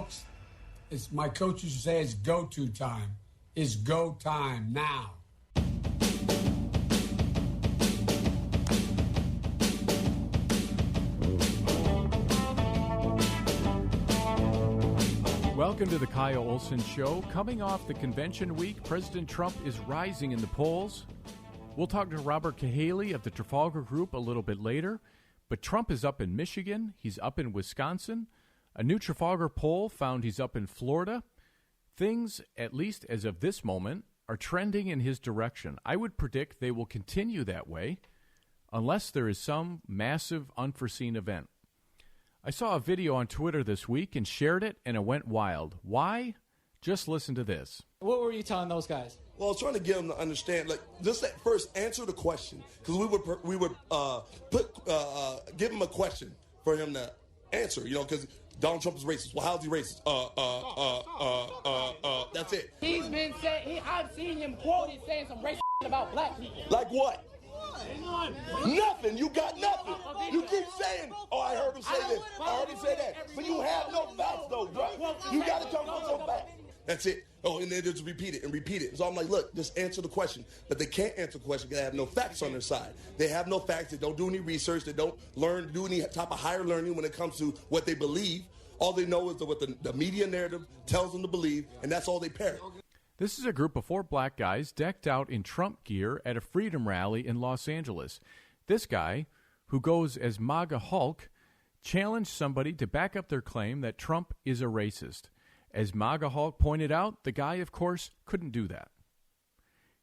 Folks, it's my coach used to say it's go-to time. It's go time now. Welcome to the Kyle Olson Show. Coming off the convention week, President Trump is rising in the polls. We'll talk to Robert Cahaly of the Trafalgar Group a little bit later. But Trump is up in Michigan. He's up in Wisconsin. A new Trafalgar poll found he's up in Florida. Things, at least as of this moment, are trending in his direction. I would predict they will continue that way unless there is some massive unforeseen event. I saw a video on Twitter this week and shared it, and it went wild. Why? Just listen to this. What were you telling those guys? Well, I was trying to get them to understand, like, just at first answer the question, because we would give him a question for him to answer, you know, because Donald Trump is racist. Well, how's he racist? That's it. He's been saying, I've seen him quoted saying some racist about black people. Like what? Nothing. You got nothing. You keep saying, oh, I heard him say this. I heard him say that. But you have no facts, though, bro. You got to come with some facts. That's it. Oh, and then just repeat it and repeat it. So I'm like, look, just answer the question. But they can't answer the question because they have no facts on their side. They have no facts. They don't do any research. They don't do any type of higher learning when it comes to what they believe. All they know is what the media narrative tells them to believe, and that's all they parrot. This is a group of 4 black guys decked out in Trump gear at a freedom rally in Los Angeles. This guy, who goes as MAGA Hulk, challenged somebody to back up their claim that Trump is a racist. As MAGA Hulk pointed out, the guy, of course, couldn't do that.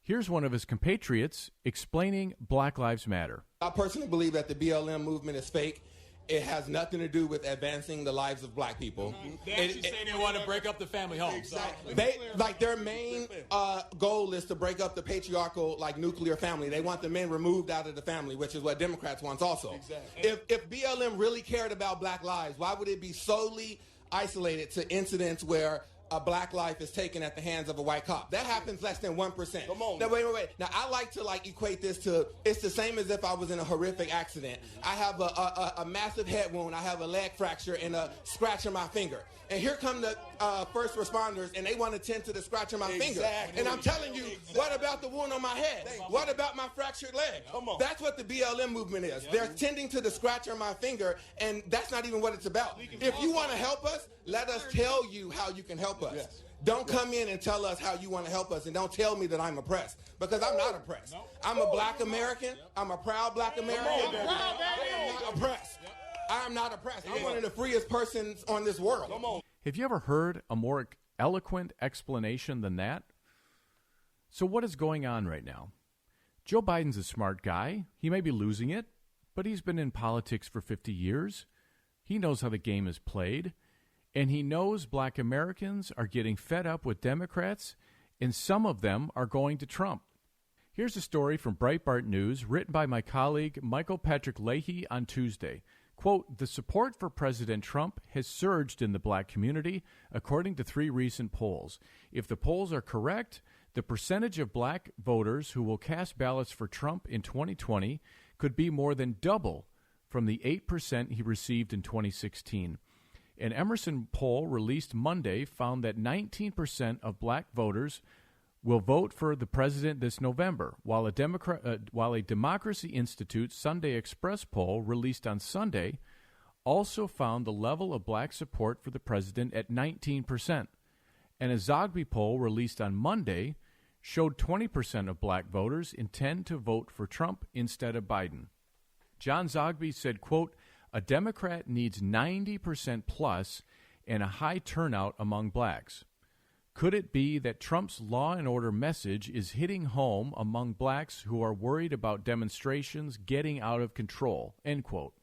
Here's one of his compatriots explaining Black Lives Matter. I personally believe that the BLM movement is fake. It has nothing to do with advancing the lives of black people. They actually say they want to break up the family home. Exactly. Their main goal is to break up the patriarchal, nuclear family. They want the men removed out of the family, which is what Democrats want also. Exactly. If BLM really cared about black lives, why would it be solely isolated to incidents where a black life is taken at the hands of a white cop? That happens less than 1%. Come on. Now, wait. Now, I like to equate this to, it's the same as if I was in a horrific accident. I have a massive head wound. I have a leg fracture and a scratch on my finger. And here come the first responders, and they want to tend to the scratch on my finger. And I'm telling you, what about the wound on my head? What about my fractured leg? Come on. That's what the BLM movement is. They're tending to the scratch on my finger, and that's not even what it's about. If you want to help us, let us tell you how you can help us. Yes. Don't come in and tell us how you want to help us, and don't tell me that I'm oppressed, because I'm not oppressed. I'm a black American. I'm a proud black American. I'm not oppressed. I'm not oppressed. I'm one of the freest persons on this world. Come on. Have you ever heard a more eloquent explanation than that? So what is going on right now? Joe Biden's a smart guy. He may be losing it, but he's been in politics for 50 years. He knows how the game is played. And he knows black Americans are getting fed up with Democrats, and some of them are going to Trump. Here's a story from Breitbart News written by my colleague Michael Patrick Leahy on Tuesday. Quote, the support for President Trump has surged in the black community, according to 3 recent polls. If the polls are correct, the percentage of black voters who will cast ballots for Trump in 2020 could be more than double from the 8% he received in 2016. An Emerson poll released Monday found that 19% of black voters will vote for the president this November, while a Democracy Institute Sunday Express poll released on Sunday also found the level of black support for the president at 19%. And a Zogby poll released on Monday showed 20% of black voters intend to vote for Trump instead of Biden. John Zogby said, quote, a Democrat needs 90% plus and a high turnout among blacks. Could it be that Trump's law and order message is hitting home among blacks who are worried about demonstrations getting out of control? End quote.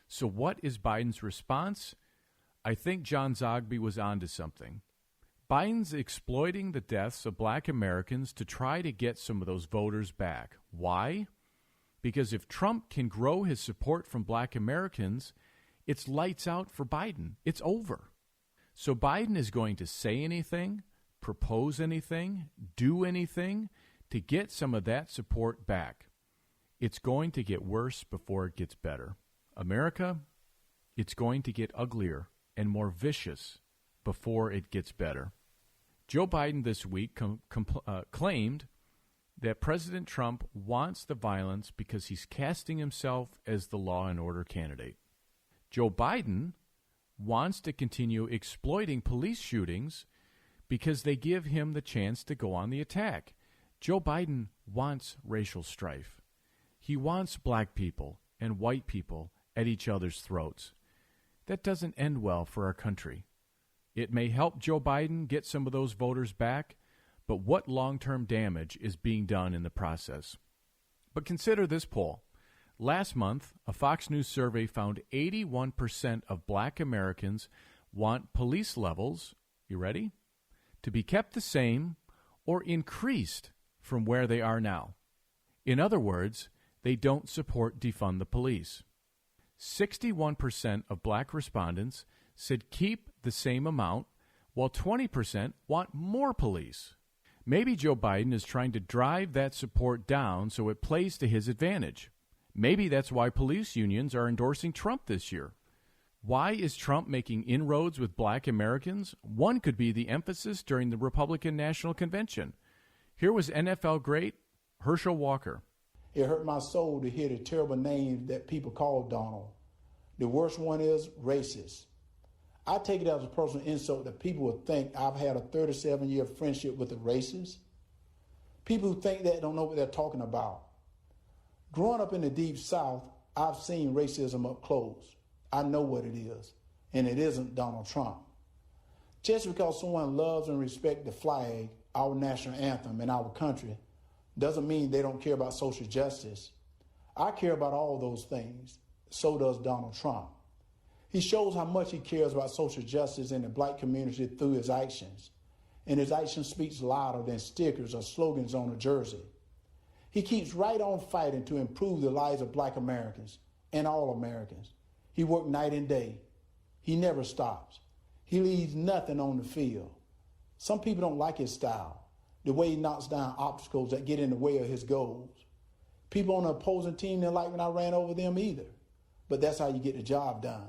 So what is Biden's response? I think John Zogby was onto something. Biden's exploiting the deaths of black Americans to try to get some of those voters back. Why? Because if Trump can grow his support from black Americans, it's lights out for Biden. It's over. So Biden is going to say anything, propose anything, do anything to get some of that support back. It's going to get worse before it gets better. America, it's going to get uglier and more vicious before it gets better. Joe Biden this week claimed that President Trump wants the violence because he's casting himself as the law and order candidate. Joe Biden wants to continue exploiting police shootings because they give him the chance to go on the attack. Joe Biden wants racial strife. He wants black people and white people at each other's throats. That doesn't end well for our country. It may help Joe Biden get some of those voters back, but what long-term damage is being done in the process? But consider this poll. Last month, a Fox News survey found 81% of black Americans want police levels, you ready, to be kept the same or increased from where they are now. In other words, they don't support defund the police. 61% of black respondents said keep the same amount, while 20% want more police. Maybe Joe Biden is trying to drive that support down so it plays to his advantage. Maybe that's why police unions are endorsing Trump this year. Why is Trump making inroads with black Americans? One could be the emphasis during the Republican National Convention. Here was NFL great Herschel Walker. It hurt my soul to hear the terrible names that people call Donald. The worst one is racist. I take it as a personal insult that people would think I've had a 37-year friendship with a racist. People who think that don't know what they're talking about. Growing up in the Deep South, I've seen racism up close. I know what it is, and it isn't Donald Trump. Just because someone loves and respects the flag, our national anthem, and our country, doesn't mean they don't care about social justice. I care about all those things. So does Donald Trump. He shows how much he cares about social justice in the black community through his actions. And his action speaks louder than stickers or slogans on a jersey. He keeps right on fighting to improve the lives of black Americans and all Americans. He works night and day. He never stops. He leaves nothing on the field. Some people don't like his style, the way he knocks down obstacles that get in the way of his goals. People on the opposing team didn't like when I ran over them either. But that's how you get the job done.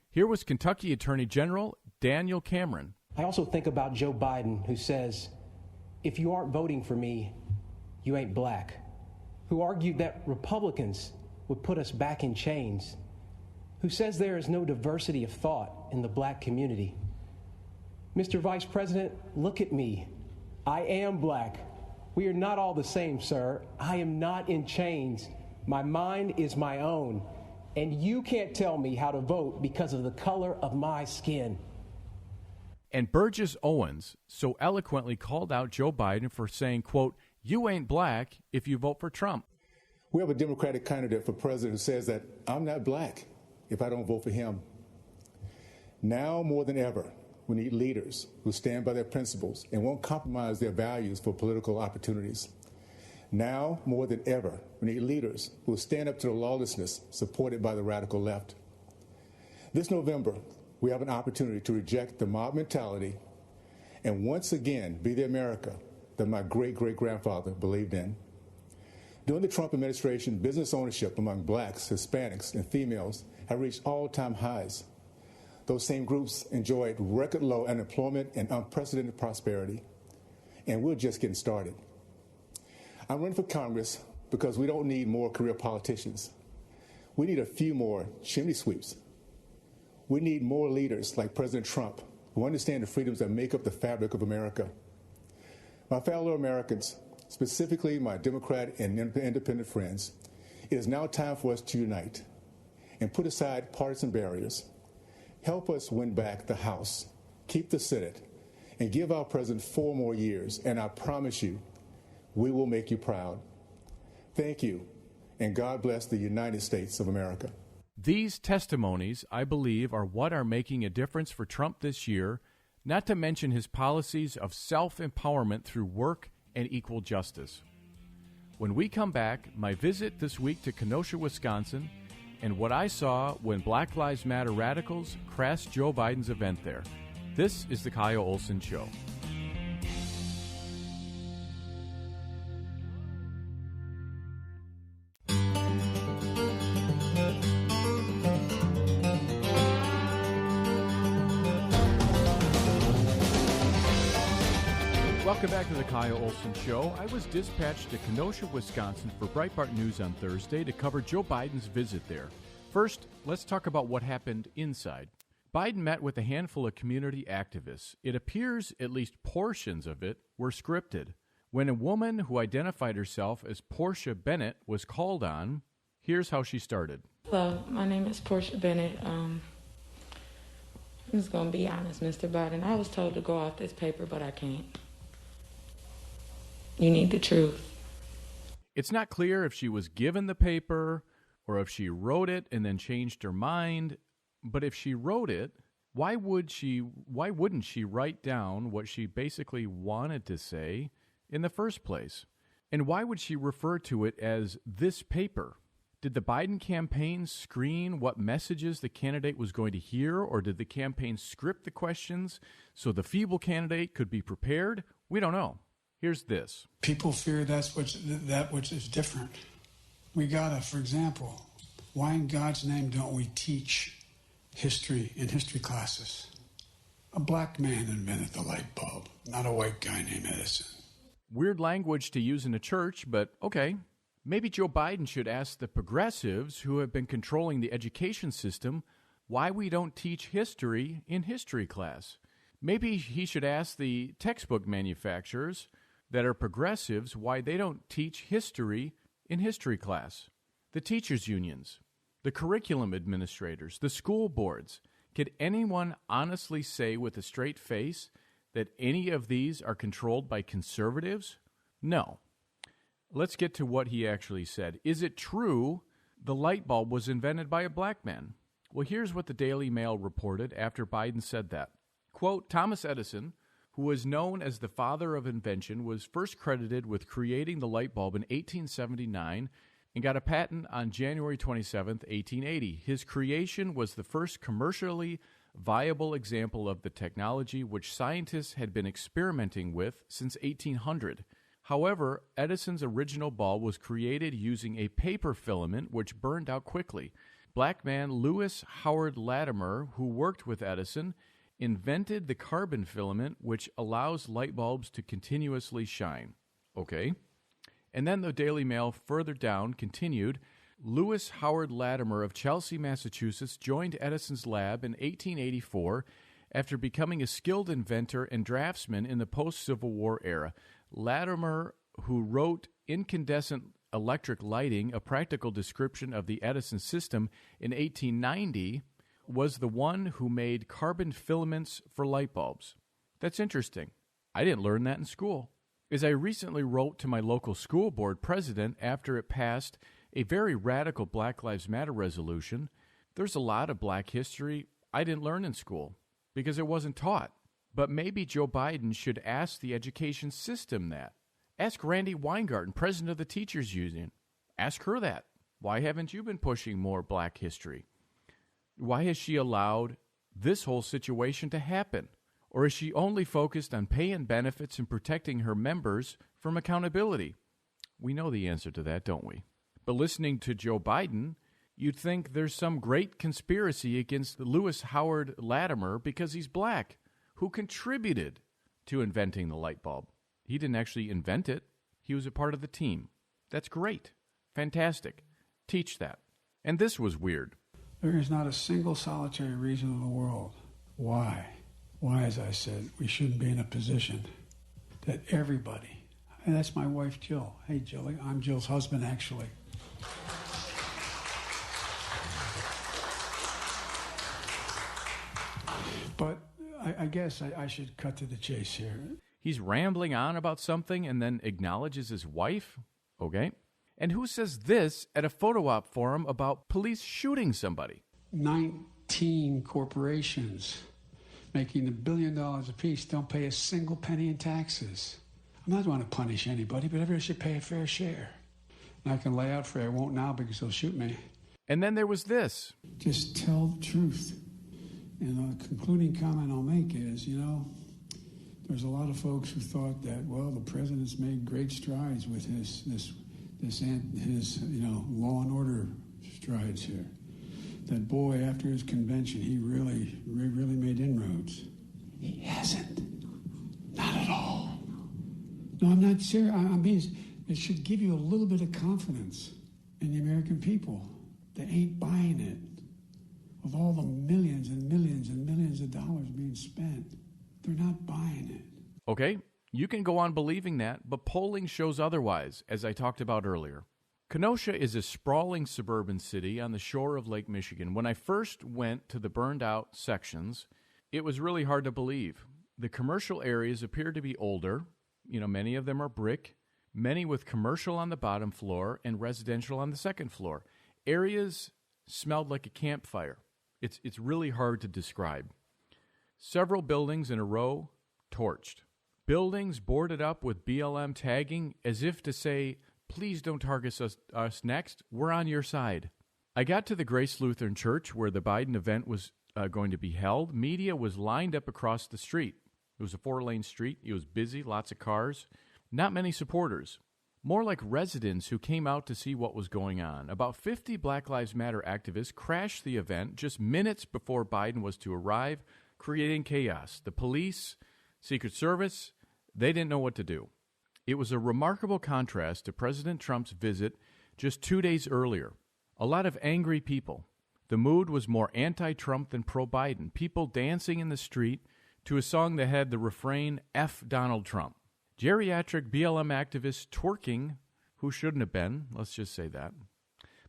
Here was Kentucky Attorney General Daniel Cameron. I also think about Joe Biden, who says, if you aren't voting for me, you ain't black, who argued that Republicans would put us back in chains, who says there is no diversity of thought in the black community. Mr. Vice President, look at me. I am black. We are not all the same, sir. I am not in chains. My mind is my own. And you can't tell me how to vote because of the color of my skin. And Burgess Owens so eloquently called out Joe Biden for saying, quote, you ain't black if you vote for Trump. We have a Democratic candidate for president who says that I'm not black if I don't vote for him. Now more than ever, we need leaders who stand by their principles and won't compromise their values for political opportunities. Now more than ever, we need leaders who will stand up to the lawlessness supported by the radical left. This November, we have an opportunity to reject the mob mentality and once again be the America that my great-great-grandfather believed in. During the Trump administration, business ownership among blacks, Hispanics, and females have reached all-time highs. Those same groups enjoyed record low unemployment and unprecedented prosperity, and we're just getting started. I'm running for Congress because we don't need more career politicians. We need a few more chimney sweeps. We need more leaders like President Trump who understand the freedoms that make up the fabric of America. My fellow Americans, specifically my Democrat and independent friends, it is now time for us to unite and put aside partisan barriers. Help us win back the House, keep the Senate, and give our president 4 more years, and I promise you, we will make you proud. Thank you, and God bless the United States of America. These testimonies, I believe, are what are making a difference for Trump this year, not to mention his policies of self-empowerment through work and equal justice. When we come back, my visit this week to Kenosha, Wisconsin, and what I saw when Black Lives Matter radicals crashed Joe Biden's event there. This is the Kyle Olson Show. Welcome back to the Kyle Olson Show. I was dispatched to Kenosha, Wisconsin for Breitbart News on Thursday to cover Joe Biden's visit there. First, let's talk about what happened inside. Biden met with a handful of community activists. It appears at least portions of it were scripted. When a woman who identified herself as Portia Bennett was called on, here's how she started. Hello, my name is Portia Bennett. I'm just going to be honest, Mr. Biden. I was told to go off this paper, but I can't. You need the truth. It's not clear if she was given the paper or if she wrote it and then changed her mind. But if she wrote it, why wouldn't she write down what she basically wanted to say in the first place? And why would she refer to it as this paper? Did the Biden campaign screen what messages the candidate was going to hear, or did the campaign script the questions so the feeble candidate could be prepared? We don't know. Here's this. People fear that which is different. We gotta, for example, why in God's name don't we teach history in history classes? A black man invented the light bulb, not a white guy named Edison. Weird language to use in a church, but okay. Maybe Joe Biden should ask the progressives who have been controlling the education system why we don't teach history in history class. Maybe he should ask the textbook manufacturers that are progressives why they don't teach history in history class. The teachers' unions, the curriculum administrators, the school boards. Could anyone honestly say with a straight face that any of these are controlled by conservatives? No. Let's get to what he actually said. Is it true the light bulb was invented by a black man? Well, here's what the Daily Mail reported after Biden said that. Quote, Thomas Edison, who was known as the father of invention, was first credited with creating the light bulb in 1879 and got a patent on January 27, 1880. His creation was the first commercially viable example of the technology which scientists had been experimenting with since 1800. However, Edison's original bulb was created using a paper filament which burned out quickly. Black man Lewis Howard Latimer, who worked with Edison, invented the carbon filament, which allows light bulbs to continuously shine. Okay. And then the Daily Mail further down continued, Lewis Howard Latimer of Chelsea, Massachusetts, joined Edison's lab in 1884 after becoming a skilled inventor and draftsman in the post-Civil War era. Latimer, who wrote Incandescent Electric Lighting, a practical description of the Edison system in 1890, was the one who made carbon filaments for light bulbs. That's interesting. I didn't learn that in school. As I recently wrote to my local school board president after it passed a very radical Black Lives Matter resolution, there's a lot of black history I didn't learn in school because it wasn't taught. But maybe Joe Biden should ask the education system that. Ask Randy Weingarten, president of the Teachers Union. Ask her that. Why haven't you been pushing more black history? Why has she allowed this whole situation to happen? Or is she only focused on pay and benefits and protecting her members from accountability? We know the answer to that, don't we? But listening to Joe Biden, you'd think there's some great conspiracy against Lewis Howard Latimer because he's black, who contributed to inventing the light bulb. He didn't actually invent it. He was a part of the team. That's great. Fantastic. Teach that. And this was weird. There is not a single solitary reason in the world why, as I said, we shouldn't be in a position that everybody, and that's my wife, Jill. Hey, Jill, I'm Jill's husband, actually. But I guess I should cut to the chase here. He's rambling on about something and then acknowledges his wife? Okay. And who says this at a photo op forum about police shooting somebody? 19 corporations making $1 billion apiece don't pay a single penny in taxes. I'm not going to punish anybody, but everybody should pay a fair share. And I can lay out for you. I won't now because they'll shoot me. And then there was this. Just tell the truth. And the concluding comment I'll make is, there's a lot of folks who thought that, well, the president's made great strides with his law and order strides here. That boy, after his convention, he really made inroads. He hasn't. Not at all. No, I'm not serious. I mean, it should give you a little bit of confidence in the American people. They ain't buying it. With all the millions and millions and millions of dollars being spent, they're not buying it. Okay, you can go on believing that, but polling shows otherwise, as I talked about earlier. Kenosha is a sprawling suburban city on the shore of Lake Michigan. When I first went to the burned-out sections, it was really hard to believe. The commercial areas appear to be older. Many of them are brick, many with commercial on the bottom floor and residential on the second floor. Areas smelled like a campfire. It's really hard to describe. Several buildings in a row torched. Buildings boarded up with BLM tagging as if to say, please don't target us next. We're on your side. I got to the Grace Lutheran Church where the Biden event was going to be held. Media was lined up across the street. It was a 4-lane street. It was busy, lots of cars. Not many supporters. More like residents who came out to see what was going on. About 50 Black Lives Matter activists crashed the event just minutes before Biden was to arrive, creating chaos. The police, Secret Service, they didn't know what to do. It was a remarkable contrast to President Trump's visit just 2 days earlier. A lot of angry people. The mood was more anti-Trump than pro-Biden. People dancing in the street to a song that had the refrain, F Donald Trump. Geriatric BLM activists twerking, who shouldn't have been, let's just say that.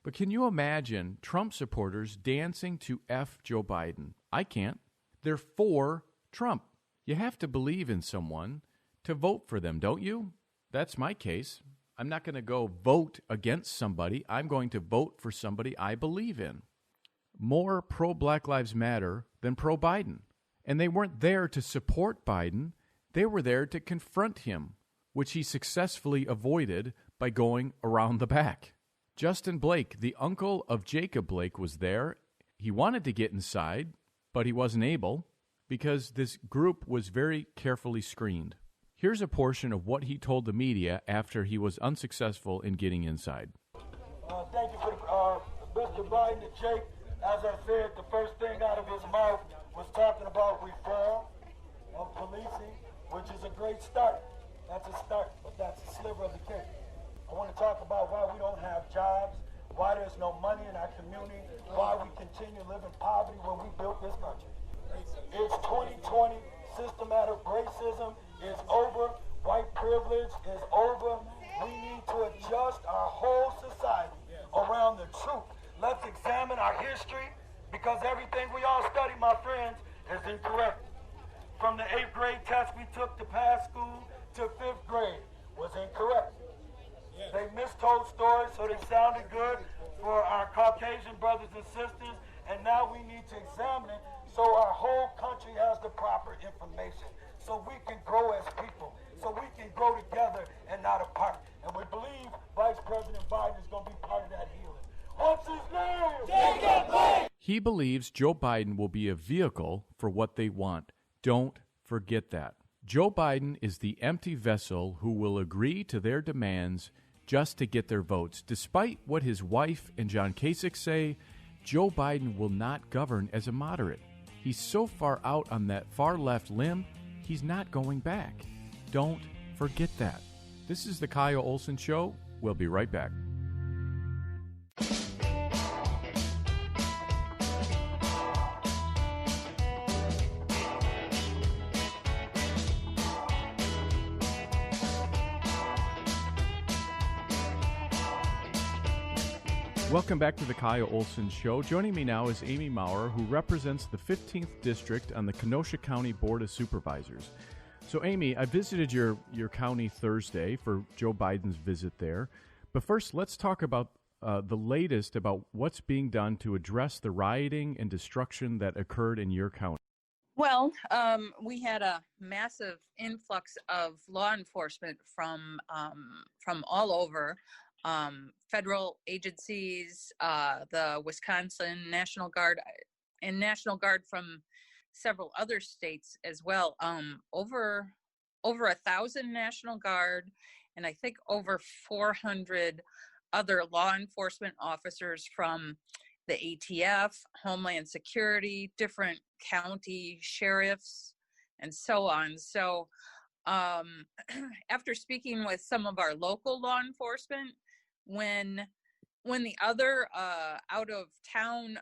But can you imagine Trump supporters dancing to F Joe Biden? I can't. They're for Trump. You have to believe in someone to vote for them, don't you? That's my case. I'm not going to go vote against somebody. I'm going to vote for somebody I believe in. More pro-Black Lives Matter than pro-Biden. And they weren't there to support Biden. They were there to confront him, which he successfully avoided by going around the back. Justin Blake, the uncle of Jacob Blake, was there. He wanted to get inside, but he wasn't able because this group was very carefully screened. Here's a portion of what he told the media after he was unsuccessful in getting inside. Thank you for Mr. Biden and Jake. As I said, the first thing out of his mouth was talking about reform of policing, which is a great start. That's a start, but that's a sliver of the cake. I want to talk about why we don't have jobs, why there's no money in our community, why we continue to live in poverty when we built this country. It's 2020. Systematic racism is over. White privilege is over. We need to adjust our whole society around the truth. Let's examine our history because everything we all study, my friends, is incorrect. From the 8th grade test we took to pass school to 5th grade was incorrect. They mistold stories so they sounded good for our Caucasian brothers and sisters, and now we need to examine it so our whole country has the proper information, so we can grow as people, so we can grow together and not apart. And we believe Vice President Biden is going to be part of that healing. What's his name? Jacob Blake! He believes Joe Biden will be a vehicle for what they want. Don't forget that. Joe Biden is the empty vessel who will agree to their demands just to get their votes. Despite what his wife and John Kasich say, Joe Biden will not govern as a moderate. He's so far out on that far left limb, he's not going back. Don't forget that. This is the Kyle Olson Show. We'll be right back. Welcome back to the Kyle Olson Show. Joining me now is Amy Maurer, who represents the 15th District on the Kenosha County Board of Supervisors. So, Amy, I visited your county Thursday for Joe Biden's visit there. But first, let's talk about the latest about what's being done to address the rioting and destruction that occurred in your county. Well, we had a massive influx of law enforcement from all over. Federal agencies, the Wisconsin National Guard, and National Guard from several other states as well. Over 1,000 National Guard, and I think over 400 other law enforcement officers from the ATF, Homeland Security, different county sheriffs, and so on. So after speaking with some of our local law enforcement, when the other out of town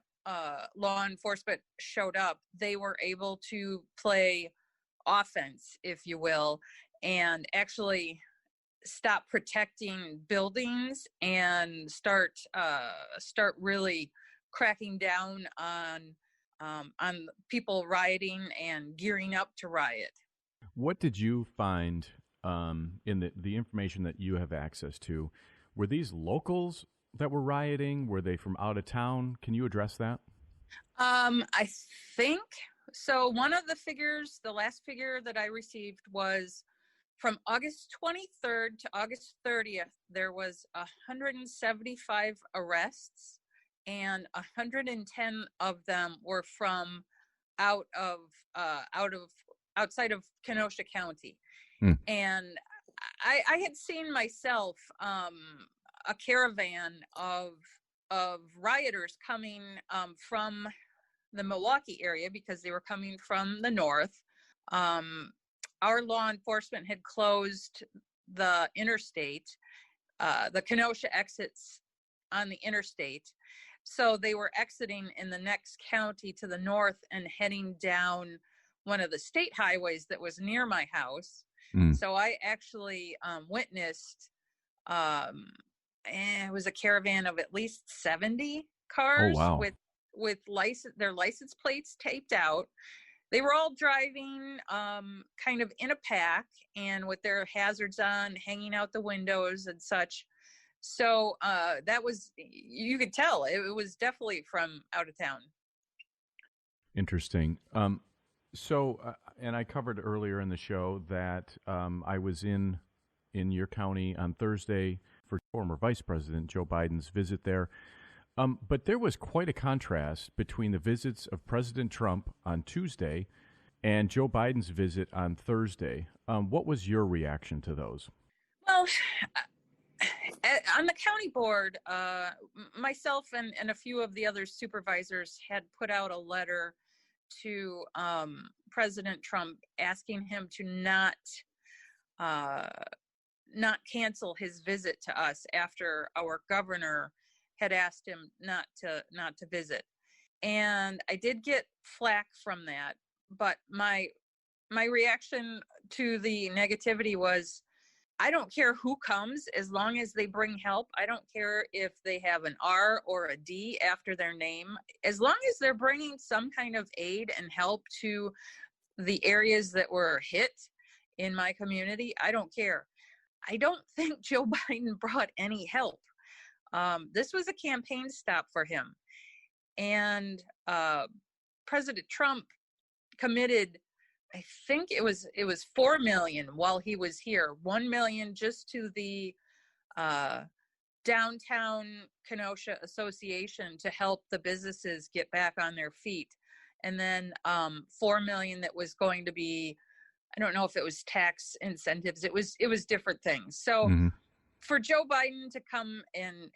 law enforcement showed up, they were able to play offense, if you will, and actually stop protecting buildings and start really cracking down on people rioting and gearing up to riot. What did you find in the information that you have access to? Were these locals that were rioting? Were they from out of town? Can you address that? I think so. One of the figures, the last figure that I received was from August 23rd to August 30th, there was 175 arrests, and 110 of them were from outside of Kenosha County. And I had seen myself a caravan of rioters coming from the Milwaukee area because they were coming from the north. Our law enforcement had closed the interstate, the Kenosha exits on the interstate. So they were exiting in the next county to the north and heading down one of the state highways that was near my house. So I actually witnessed, it was a caravan of at least 70 cars with their license plates taped out. They were all driving kind of in a pack and with their hazards on, hanging out the windows and such. So that was, you could tell it was definitely from out of town. Interesting. And I covered earlier in the show that I was in your county on Thursday for former Vice President Joe Biden's visit there. But there was quite a contrast between the visits of President Trump on Tuesday and Joe Biden's visit on Thursday. What was your reaction to those? Well, on the county board, myself and a few of the other supervisors had put out a letter to President Trump asking him to not cancel his visit to us after our governor had asked him not to visit. And I did get flack from that, but my reaction to the negativity was, I don't care who comes as long as they bring help. I don't care if they have an R or a D after their name. As long as they're bringing some kind of aid and help to the areas that were hit in my community, I don't care. I don't think Joe Biden brought any help. This was a campaign stop for him. And President Trump committed, I think it was $4 million while he was here, $1 million just to the downtown Kenosha Association to help the businesses get back on their feet, and then $4 million that was going to be, I don't know if it was tax incentives. It was different things. So for Joe Biden to come and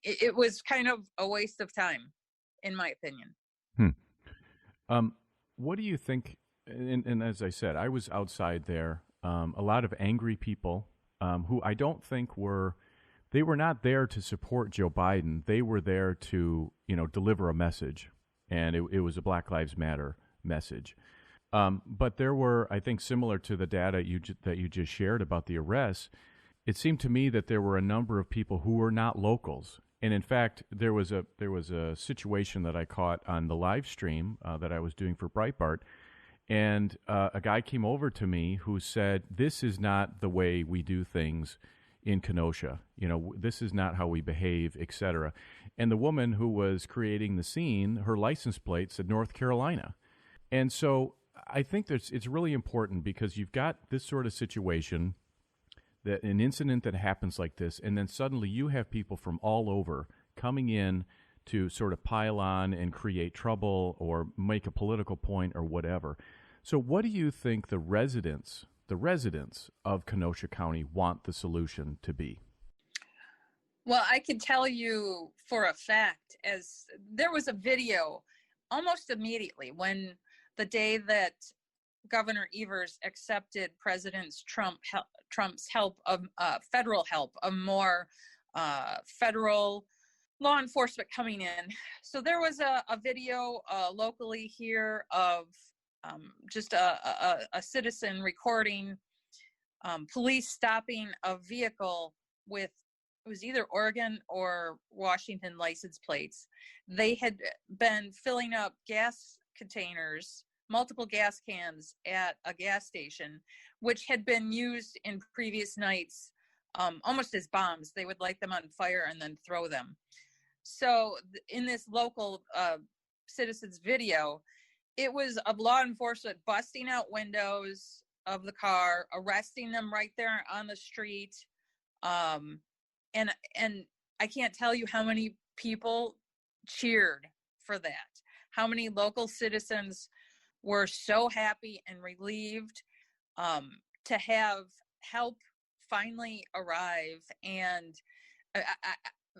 it was kind of a waste of time, in my opinion. What do you think? And as I said, I was outside there. A lot of angry people who I don't think they were not there to support Joe Biden. They were there to, deliver a message, and it was a Black Lives Matter message. But there were, I think, similar to the data that you just shared about the arrests, it seemed to me that there were a number of people who were not locals. And in fact, there was a situation that I caught on the live stream that I was doing for Breitbart, and a guy came over to me who said, "This is not the way we do things in Kenosha. This is not how we behave, etc." And the woman who was creating the scene, her license plate said North Carolina. And so I think it's really important because you've got this sort of situation, that an incident that happens like this, and then suddenly you have people from all over coming in to sort of pile on and create trouble or make a political point or whatever. So what do you think the residents of Kenosha County want the solution to be? Well, I can tell you for a fact, as there was a video almost immediately when the day that Governor Evers accepted Trump's help of federal help, of more federal law enforcement coming in. So there was a video locally here of just a citizen recording police stopping a vehicle with, it was either Oregon or Washington license plates. They had been filling up gas containers, multiple gas cans at a gas station, which had been used in previous nights almost as bombs. They would light them on fire and then throw them. So in this local citizens video, it was of law enforcement busting out windows of the car, arresting them right there on the street. And I can't tell you how many people cheered for that. How many local citizens were so happy and relieved to have help finally arrive. And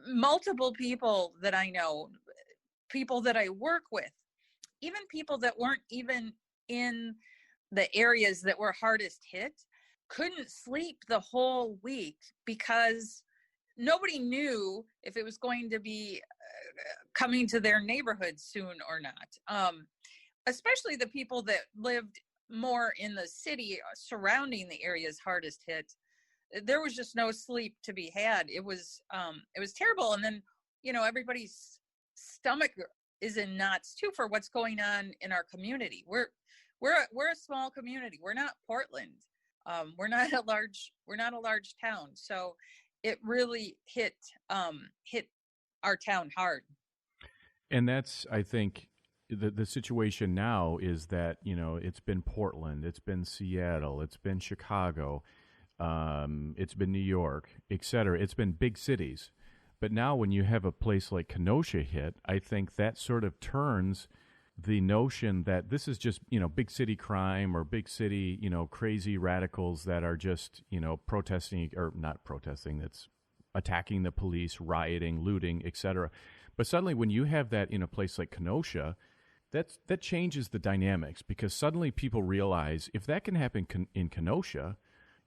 multiple people that I know, people that I work with, even people that weren't even in the areas that were hardest hit, couldn't sleep the whole week because nobody knew if it was going to be coming to their neighborhood soon or not. Especially the people that lived more in the city surrounding the areas hardest hit. There was just no sleep to be had. It was terrible. And then, everybody's stomach is in knots too for what's going on in our community. We're a small community. We're not Portland. We're not a large town. So it really hit our town hard. And that's, I think, the situation now is that, it's been Portland, it's been Seattle, it's been Chicago, it's been New York, et cetera. It's been big cities. But now when you have a place like Kenosha hit, I think that sort of turns the notion that this is just, big city crime or big city, crazy radicals that are just, protesting or not protesting, that's attacking the police, rioting, looting, et cetera. But suddenly when you have that in a place like Kenosha, that changes the dynamics, because suddenly people realize if that can happen in Kenosha,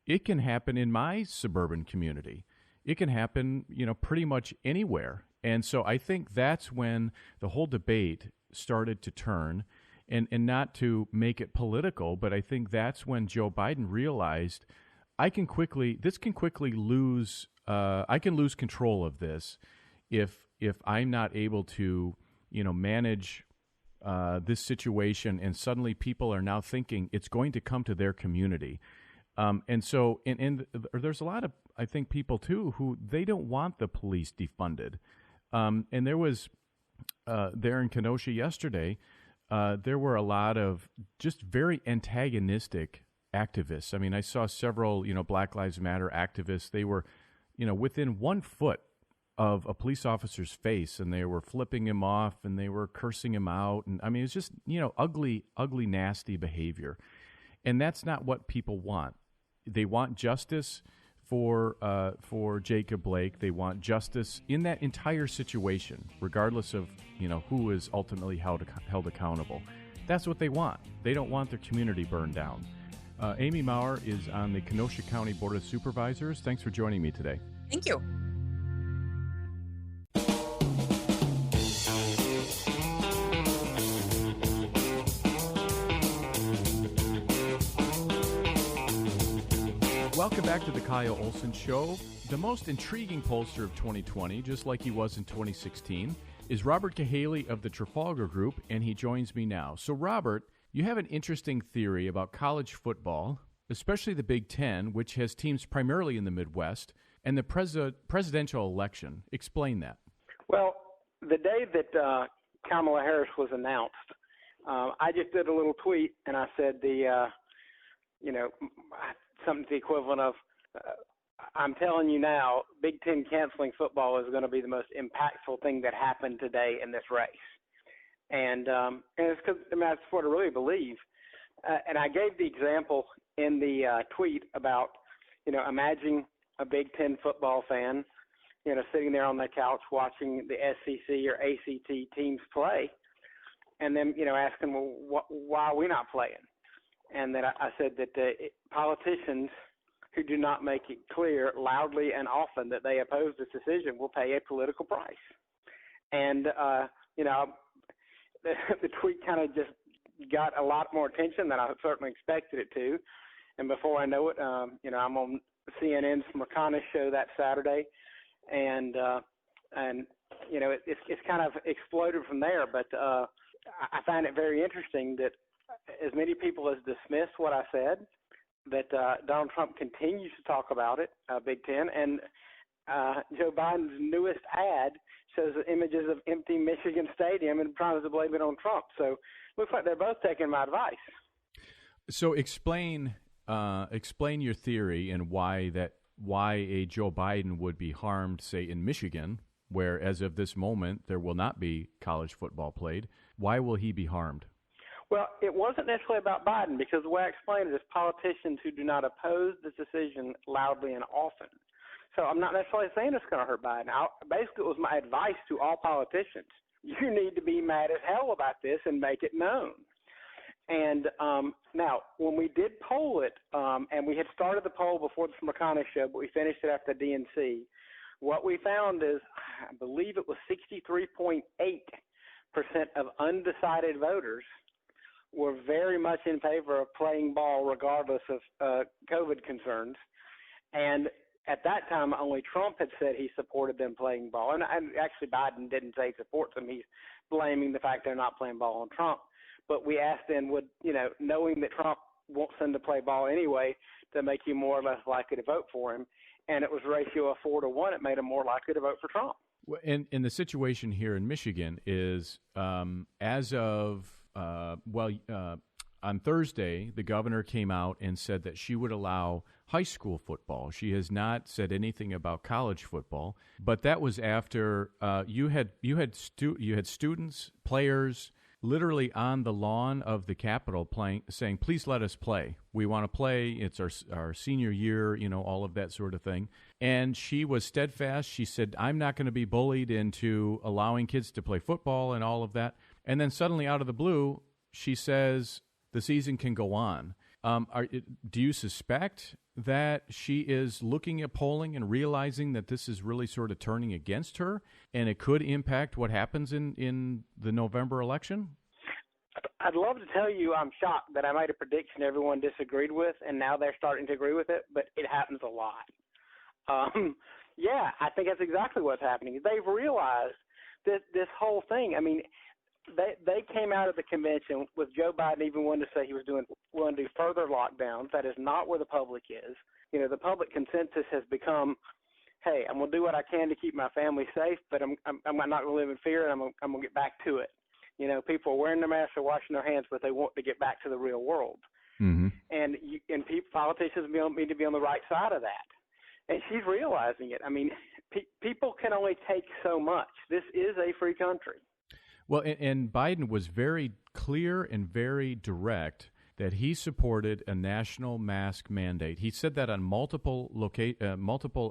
it can happen in my suburban community. It can happen, pretty much anywhere. And so I think that's when the whole debate started to turn, and not to make it political, but I think that's when Joe Biden realized I can quickly lose control of this if I'm not able to, manage this situation, and suddenly people are now thinking it's going to come to their community. And so there's a lot of, I think, people too who they don't want the police defunded. And there was there in Kenosha yesterday, there were a lot of just very antagonistic activists. I mean, I saw several, Black Lives Matter activists. They were, within 1 foot of a police officer's face, and they were flipping him off, and they were cursing him out. And I mean, it's just, ugly, nasty behavior. And that's not what people want. They want justice for Jacob Blake. They want justice in that entire situation, regardless of, who is ultimately held accountable. That's what they want. They don't want their community burned down. Amy Maurer is on the Kenosha County Board of Supervisors. Thanks for joining me today. Thank you. Welcome back to the Kyle Olson Show. The most intriguing pollster of 2020, just like he was in 2016, is Robert Cahaley of the Trafalgar Group, and he joins me now. So, Robert, you have an interesting theory about college football, especially the Big Ten, which has teams primarily in the Midwest, and the presidential election. Explain that. Well, the day that Kamala Harris was announced, I just did a little tweet, and I said something to the equivalent of, I'm telling you now, Big Ten canceling football is going to be the most impactful thing that happened today in this race. And it's because that's what I really believe. And I gave the example in the tweet about, imagine a Big Ten football fan, sitting there on the couch watching the SEC or ACT teams play, and then, asking, well, why are we not playing? and that I said that politicians who do not make it clear loudly and often that they oppose this decision will pay a political price. And, the tweet kind of just got a lot more attention than I certainly expected it to. And before I know it, I'm on CNN's McConnell show that Saturday, and it's kind of exploded from there. But I find it very interesting that as many people as dismissed what I said, that Donald Trump continues to talk about it, Big Ten, and Joe Biden's newest ad shows images of empty Michigan Stadium and tries to blame it on Trump. So looks like they're both taking my advice. So explain your theory and why a Joe Biden would be harmed, say, in Michigan, where as of this moment there will not be college football played. Why will he be harmed? Well, it wasn't necessarily about Biden, because the way I explained it is politicians who do not oppose this decision loudly and often. So I'm not necessarily saying it's going to hurt Biden. Basically, it was my advice to all politicians. You need to be mad as hell about this and make it known. And now, when we did poll it, and we had started the poll before the McConnell show, but we finished it after the DNC, what we found is, I believe it was 63.8% of undecided voters were very much in favor of playing ball regardless of COVID concerns. And at that time, only Trump had said he supported them playing ball. And actually, Biden didn't say he supports them. He's blaming the fact they're not playing ball on Trump. But we asked them, knowing that Trump wants them to play ball anyway, to make you more or less likely to vote for him. And it was a ratio of 4-1. It made them more likely to vote for Trump. And the situation here in Michigan is, as of on Thursday, the governor came out and said that she would allow high school football. She has not said anything about college football, but that was after you had students, players, literally on the lawn of the Capitol saying, "Please let us play. We want to play. It's our senior year," all of that sort of thing. And she was steadfast. She said, "I'm not going to be bullied into allowing kids to play football," and all of that. And then suddenly, out of the blue, she says the season can go on. Do you suspect that she is looking at polling and realizing that this is really sort of turning against her, and it could impact what happens in the November election? I'd love to tell you I'm shocked that I made a prediction everyone disagreed with, and now they're starting to agree with it, but it happens a lot. Yeah, I think that's exactly what's happening. They've realized that this whole thing, I mean, they came out of the convention with Joe Biden even wanting to say he was willing to do further lockdowns. That is not where the public is. The public consensus has become, hey, I'm going to do what I can to keep my family safe, but I'm not going to live in fear, and I'm going to get back to it. People are wearing their masks or washing their hands, but they want to get back to the real world. Mm-hmm. And politicians need to be on the right side of that. And she's realizing it. I mean, people can only take so much. This is a free country. Well, and Biden was very clear and very direct that he supported a national mask mandate. He said that on multiple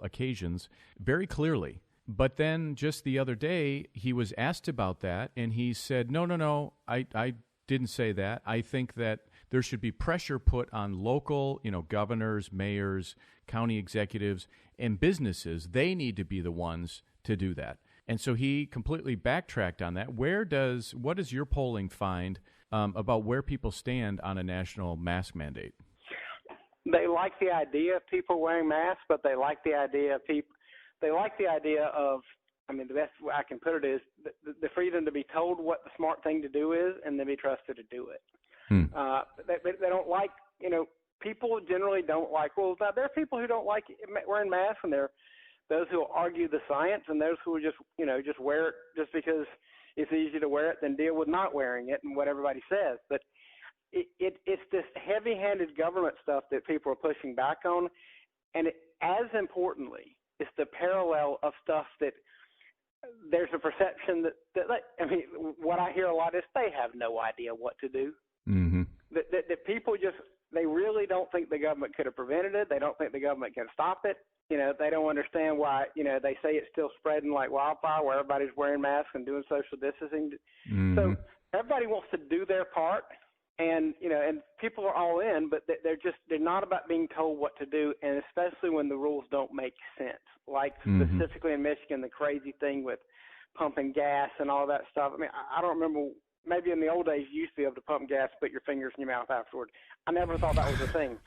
occasions very clearly. But then just the other day, he was asked about that, and he said, no, I didn't say that. I think that there should be pressure put on local, governors, mayors, county executives, and businesses. They need to be the ones to do that. And so he completely backtracked on that. What does your polling find about where people stand on a national mask mandate? They like the idea of people wearing masks, but they like the idea of people. They like the idea of, the best way I can put it is the freedom to be told what the smart thing to do is, and then be trusted to do it. They don't like, people generally don't like. Well, there are people who don't like wearing masks, and there are those who argue the science, and those who just wear it just because it's easier to wear it than deal with not wearing it and what everybody says. But it's this heavy-handed government stuff that people are pushing back on, and as importantly, it's the parallel of stuff that there's a perception that what I hear a lot is they have no idea what to do. Mm-hmm. That people they really don't think the government could have prevented it. They don't think the government can stop it. They don't understand why, they say it's still spreading like wildfire where everybody's wearing masks and doing social distancing. Mm-hmm. So everybody wants to do their part, And and people are all in, but they're not about being told what to do, and especially when the rules don't make sense. Like specifically in Michigan, the crazy thing with pumping gas and all that stuff. I mean, I don't remember. Maybe in the old days you used to be able to pump gas, put your fingers in your mouth afterward. I never thought that was a thing.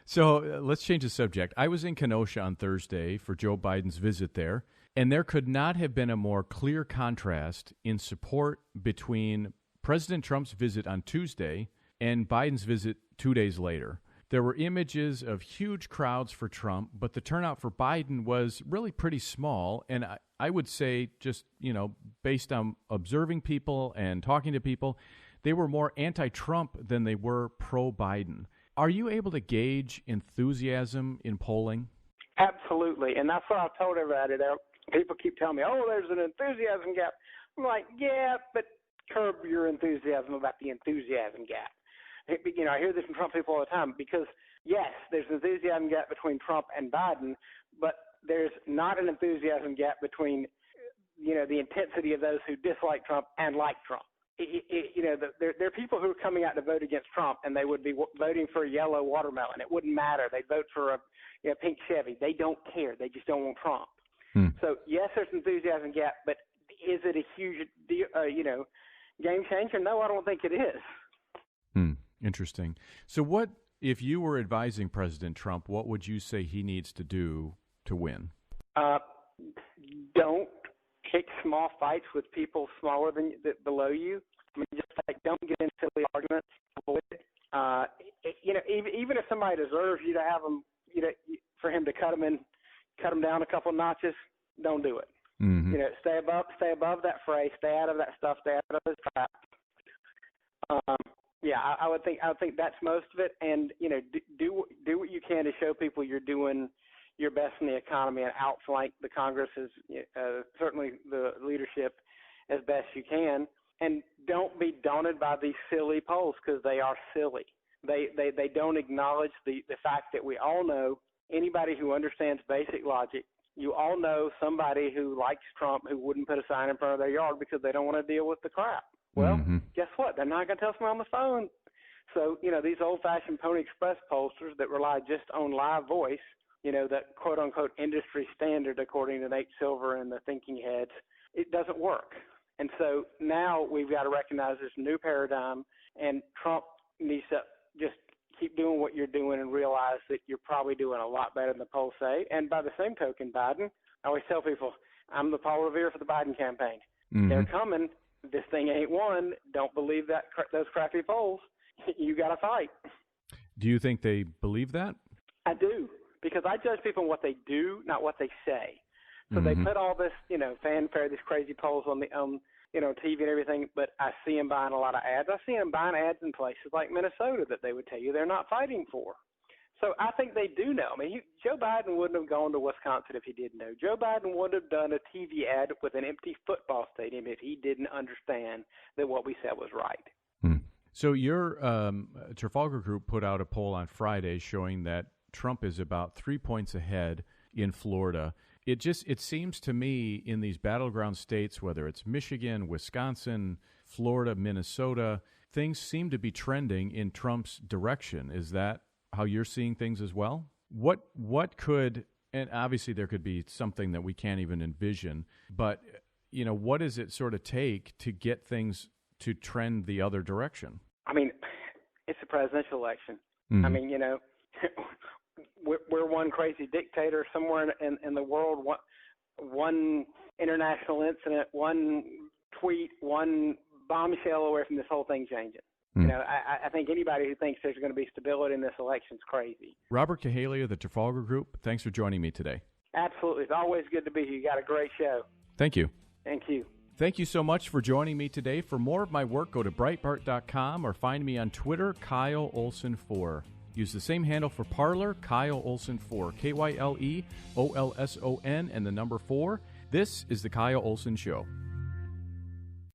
So let's change the subject. I was in Kenosha on Thursday for Joe Biden's visit there, and there could not have been a more clear contrast in support between President Trump's visit on Tuesday and Biden's visit 2 days later. There were images of huge crowds for Trump, but the turnout for Biden was really pretty small. And I would say, just, based on observing people and talking to people, they were more anti-Trump than they were pro-Biden. Are you able to gauge enthusiasm in polling? Absolutely. And that's what I've told everybody there. People keep telling me, there's an enthusiasm gap. I'm like, yeah, but curb your enthusiasm about the enthusiasm gap. I hear this from Trump people all the time because, yes, there's an enthusiasm gap between Trump and Biden, but there's not an enthusiasm gap between, the intensity of those who dislike Trump and like Trump. There are people who are coming out to vote against Trump, and they would be voting for a yellow watermelon. It wouldn't matter. They'd vote for a pink Chevy. They don't care. They just don't want Trump. So, yes, there's an enthusiasm gap, but is it a huge game changer? No, I don't think it is. Interesting. So what, if you were advising President Trump, what would you say he needs to do to win? Don't pick small fights with people smaller than below you. I mean, just don't get into silly arguments. Avoid it. Even if somebody deserves you to have them, for him to cut them down a couple notches, don't do it. Stay above that fray. Stay out of that stuff. Stay out of those traps. I would think that's most of it, and do what you can to show people you're doing your best in the economy and outflank the Congress, certainly the leadership, as best you can, and don't be daunted by these silly polls because they are silly. They don't acknowledge the fact that we all know, anybody who understands basic logic, you all know somebody who likes Trump who wouldn't put a sign in front of their yard because they don't want to deal with the crap. Well, guess what? They're not going to tell someone on the phone. So, these old-fashioned Pony Express pollsters that rely just on live voice, that quote-unquote industry standard, according to Nate Silver and the thinking heads, it doesn't work. And so now we've got to recognize this new paradigm, and Trump needs to just keep doing what you're doing and realize that you're probably doing a lot better than the polls say. And by the same token, Biden, I always tell people, I'm the Paul Revere for the Biden campaign. They're coming. This thing ain't won. Don't believe those crappy polls. You got to fight. Do you think they believe that? I do, because I judge people on what they do, not what they say. So they put all this, fanfare, these crazy polls on the, TV and everything, but I see them buying a lot of ads. I see them buying ads in places like Minnesota that they would tell you they're not fighting for. So I think they do know. I mean, Joe Biden wouldn't have gone to Wisconsin if he didn't know. Joe Biden wouldn't have done a TV ad with an empty football stadium if he didn't understand that what we said was right. So your Trafalgar Group put out a poll on Friday showing that Trump is about 3 points ahead in Florida. It seems to me in these battleground states, whether it's Michigan, Wisconsin, Florida, Minnesota, things seem to be trending in Trump's direction. Is that how you're seeing things as well? What could, and obviously there could be something that we can't even envision, but what does it sort of take to get things to trend the other direction? I mean, it's a presidential election. I mean, we're one crazy dictator somewhere in the world, one international incident, one tweet, one bombshell away from this whole thing changing. I think anybody who thinks there's going to be stability in this election is crazy. Robert Cahalia of the Trafalgar Group, thanks for joining me today. Absolutely. It's always good to be here. You got a great show. Thank you. Thank you. Thank you so much for joining me today. For more of my work, go to Breitbart.com or find me on Twitter, Kyle Olson 4. Use the same handle for Parler, Kyle Olson 4, KYLEOLSON and the number 4. This is The Kyle Olson Show.